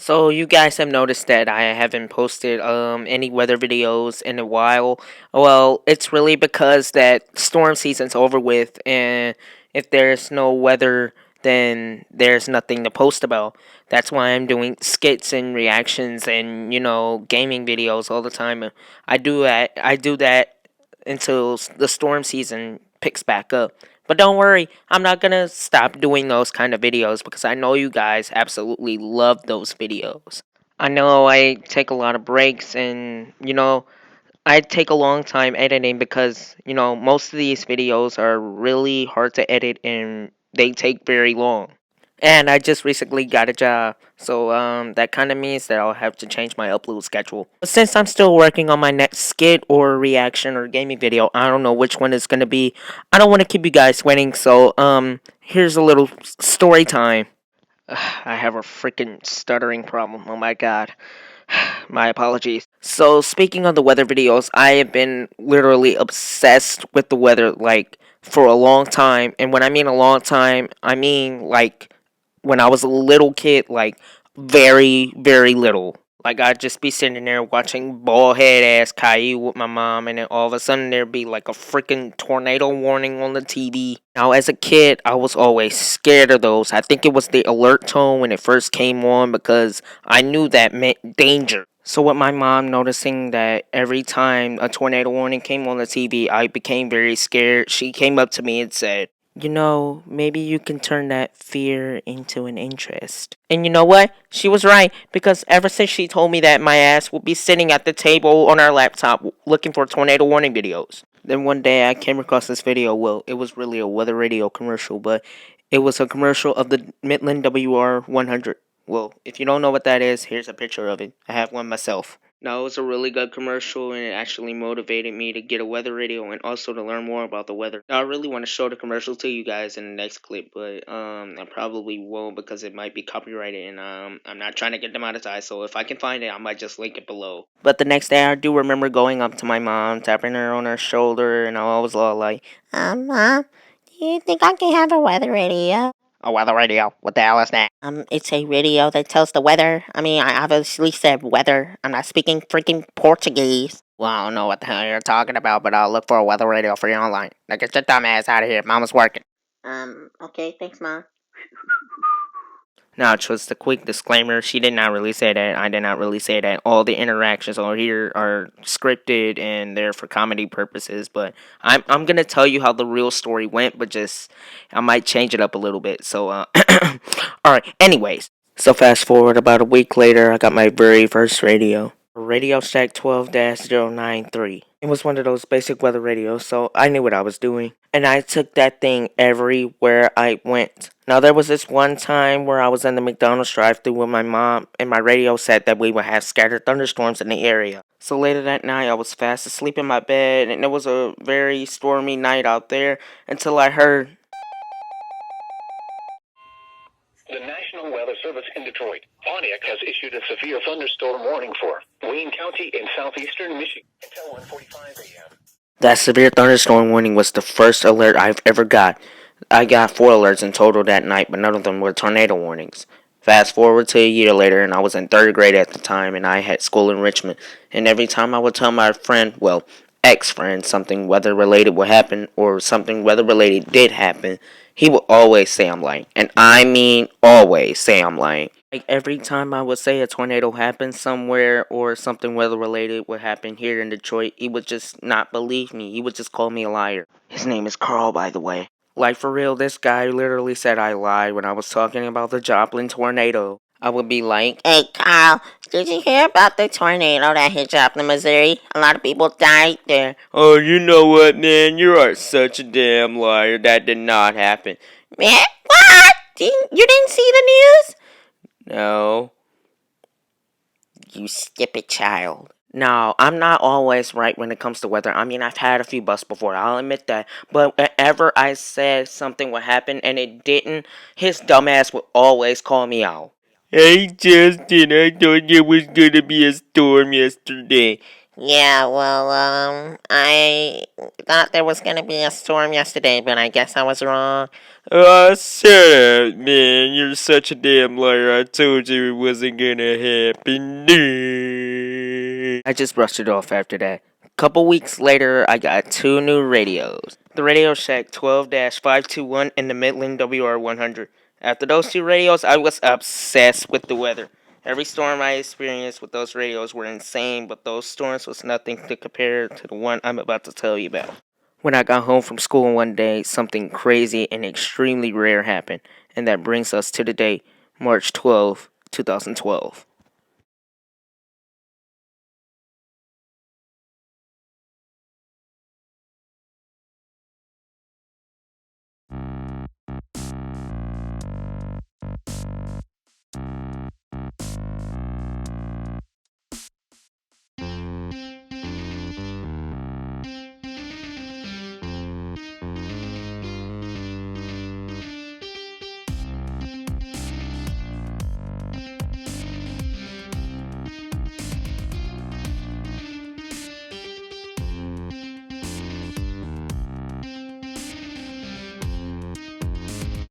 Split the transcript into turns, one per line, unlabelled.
So you guys have noticed that I haven't posted any weather videos in a while. Well, it's really because that storm season's over with, and if there's no weather, then there's nothing to post about. That's why I'm doing skits and reactions and gaming videos all the time. I do that until the storm season picks back up. But don't worry, I'm not gonna stop doing those kind of videos because I know you guys absolutely love those videos. I know I take a lot of breaks and I take a long time editing because most of these videos are really hard to edit and they take very long. And I just recently got a job, so that kind of means that I'll have to change my upload schedule. But since I'm still working on my next skit or reaction or gaming video, I don't know which one it's gonna be. I don't want to keep you guys waiting, so here's a little story time. I have a freaking stuttering problem. Oh my god. My apologies. So, speaking of the weather videos, I have been literally obsessed with the weather like for a long time. And when I mean a long time, I mean like when I was a little kid, like very, very little. Like I'd just be sitting there watching bald head ass Caillou with my mom, and then all of a sudden there'd be like a freaking tornado warning on the TV. Now, as a kid, I was always scared of those. I think it was the alert tone when it first came on because I knew that meant danger. So, with my mom noticing that every time a tornado warning came on the TV, I became very scared. She came up to me and said, maybe you can turn that fear into an interest. And you know what? She was right, because ever since she told me that, my ass will be sitting at the table on our laptop looking for tornado warning videos. Then one day I came across this video. Well, it was really a weather radio commercial, but it was a commercial of the Midland WR100. Well, if you don't know what that is, here's a picture of it. I have one myself. No, it was a really good commercial, and it actually motivated me to get a weather radio and also to learn more about the weather. Now, I really want to show the commercial to you guys in the next clip, but I probably won't because it might be copyrighted, and I'm not trying to get demonetized. So if I can find it, I might just link it below. But the next day, I do remember going up to my mom, tapping her on her shoulder, and I was all like,
Mom, do you think I can have a weather radio?
"A weather radio? What the hell is that?"
It's a radio that tells the weather. I mean, I obviously said weather. I'm not speaking freaking Portuguese.
Well, I don't know what the hell you're talking about, but I'll look for a weather radio for you online. Now get your dumb ass out of here. Mama's working.
Okay, thanks, Mom.
Now, just a quick disclaimer, she did not really say that. I did not really say that. All the interactions on here are scripted and they're for comedy purposes, but I'm going to tell you how the real story went, but just I might change it up a little bit. So all right, anyways. So fast forward about a week later, I got my very first radio. Radio Shack 12-093. It was one of those basic weather radios, so I knew what I was doing. And I took that thing everywhere I went. Now, there was this one time where I was in the McDonald's drive-thru with my mom, and my radio said that we would have scattered thunderstorms in the area. So later that night, I was fast asleep in my bed, and it was a very stormy night out there until I heard.
The National Weather Service in Detroit, Pontiac, has issued a severe thunderstorm warning for Wayne County in southeastern Michigan until 1:45 a.m.
That severe thunderstorm warning was the first alert I've ever got. I got 4 alerts in total that night, but none of them were tornado warnings. Fast forward to a year later, and I was in 3rd grade at the time, and I had school in Richmond. And every time I would tell my friend, well, ex-friend, something weather-related would happen, or something weather-related did happen, he would always say I'm lying. And I mean always say I'm lying. Like every time I would say a tornado happened somewhere or something weather-related would happen here in Detroit, he would just not believe me. He would just call me a liar. His name is Carl, by the way. Like, for real, this guy literally said I lied when I was talking about the Joplin tornado. I would be like,
Hey, Carl, did you hear about the tornado that hit Joplin, Missouri? A lot of people died there.
"Oh, you know what, man? You are such a damn liar. That did not happen."
Man, what? You didn't see the news?
No.
You stupid child.
No, I'm not always right when it comes to weather. I mean, I've had a few busts before, I'll admit that. But whenever I said something would happen and it didn't, his dumbass would always call me out. "Hey, Justin, I thought there was gonna be a storm yesterday."
Yeah, well, I thought there was gonna be a storm yesterday, but I guess I was wrong.
Oh, shut up, man. You're such a damn liar. I told you it wasn't gonna happen.
I just brushed it off after that. Couple weeks later, I got two new radios. The Radio Shack 12-521 and the Midland WR100. After those two radios, I was obsessed with the weather. Every storm I experienced with those radios were insane, but those storms was nothing to compare to the one I'm about to tell you about. When I got home from school one day, something crazy and extremely rare happened, and that brings us to the day, March 12, 2012.